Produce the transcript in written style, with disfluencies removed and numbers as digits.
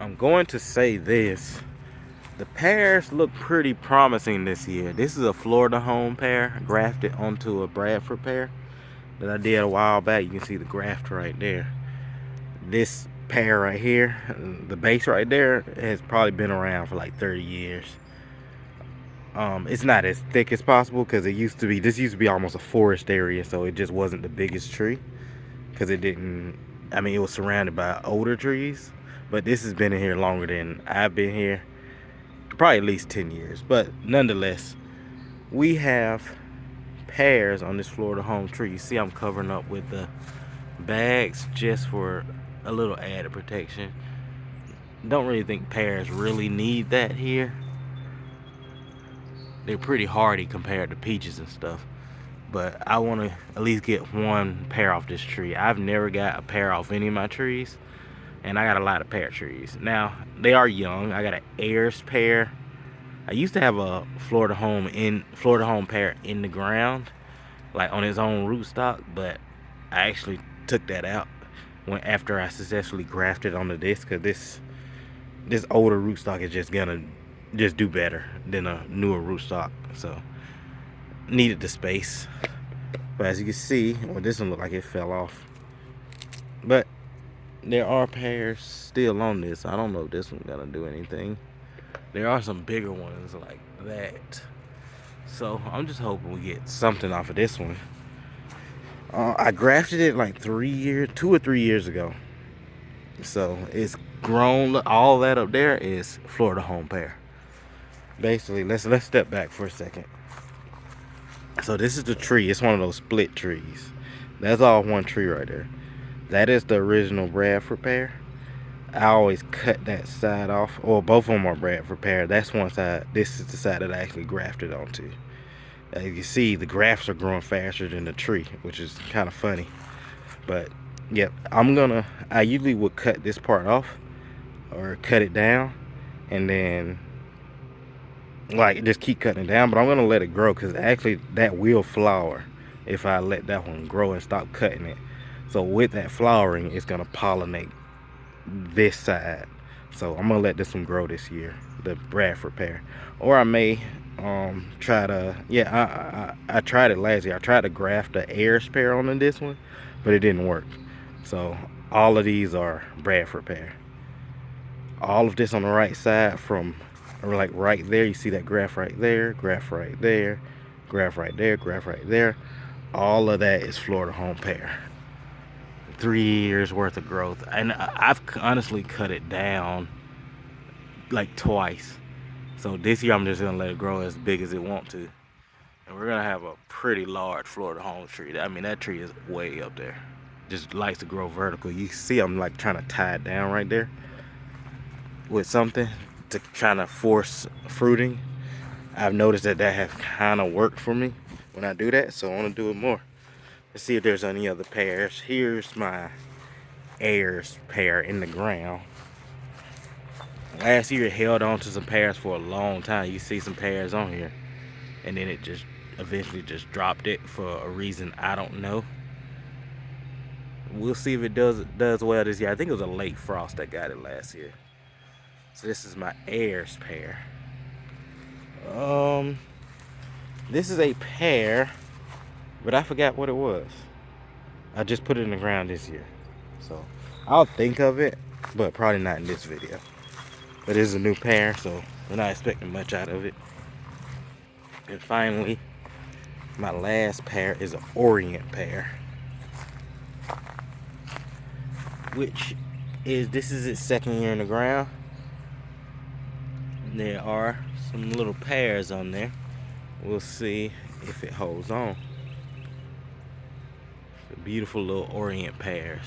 I'm going to say this. The pears look pretty promising this year. This is a Flordahome pear grafted onto a Bradford pear that I did a while back. You can see the graft right there. This pear right here, the base right there, has probably been around for like 30 years. It's not as thick as possible because this used to be almost a forest area, so it just wasn't the biggest tree because it was surrounded by older trees, but this has been in here longer than I've been here, probably at least 10 years. But nonetheless, we have pears on this Flordahome tree. You see I'm covering up with the bags just for a little added protection. Don't really think pears really need that here. They're pretty hardy compared to peaches and stuff. But I want to at least get one pear off this tree. I've never got a pear off any of my trees, and I got a lot of pear trees. Now, they are young. I got an Ayers pear. I used to have a Flordahome pear in the ground, like on its own rootstock, but I actually took that out after I successfully grafted onto this, because this older rootstock is just gonna do better than a newer rootstock. So needed the space. But as you can see, well, this one looked like it fell off. But there are pears still on this. I don't know if this one's gonna do anything. There are some bigger ones like that. So I'm just hoping we get something off of this one. I grafted it like 2 or 3 years ago. So it's grown. All that up there is Flordahome pear. Basically, let's step back for a second. So this is the tree. It's one of those split trees. That's all one tree right there. That is the original Bradford pear. I always cut that side off, or both of them are Bradford pear. That's one side. This is the side that I actually grafted onto. As you see, the grafts are growing faster than the tree, which is kind of funny. But yep, I usually would cut this part off or cut it down, and then like just keep cutting it down. But I'm gonna let it grow, because actually that will flower if I let that one grow and stop cutting it. So with that flowering, it's gonna pollinate this side. So I'm gonna let this one grow this year, the Bradford pear. Or I may try to, I tried it last year. I tried to graft the Ayers pear onto this one, but it didn't work. So all of these are Bradford pear. All of this on the right side, from like right there, you see that graft right there, graft right there, graft right there, graft right there. All of that is Flordahome pear. 3 years worth of growth, and I've honestly cut it down like twice. So this year I'm just gonna let it grow as big as it wants to, and we're gonna have a pretty large Flordahome tree. I mean, that tree is way up there. Just likes to grow vertical. You see I'm like trying to tie it down right there with something to try to force fruiting. I've noticed that has kind of worked for me when I do that, so I want to do it more. Let's see if there's any other pears. Here's my Ayers pear in the ground. Last year it held on to some pears for a long time. You see some pears on here, and then it just eventually just dropped it for a reason I don't know. We'll see if it does well this year. I think it was a late frost that got it last year. So this is my Ayers pear. This is a pear, but I forgot what it was. I just put it in the ground this year, so I'll think of it, but probably not in this video. But it is a new pear, so we're not expecting much out of it. And finally, my last pear is an Orient pear, this is its second year in the ground. There are some little pears on there. We'll see if it holds on. Beautiful little Orient pears.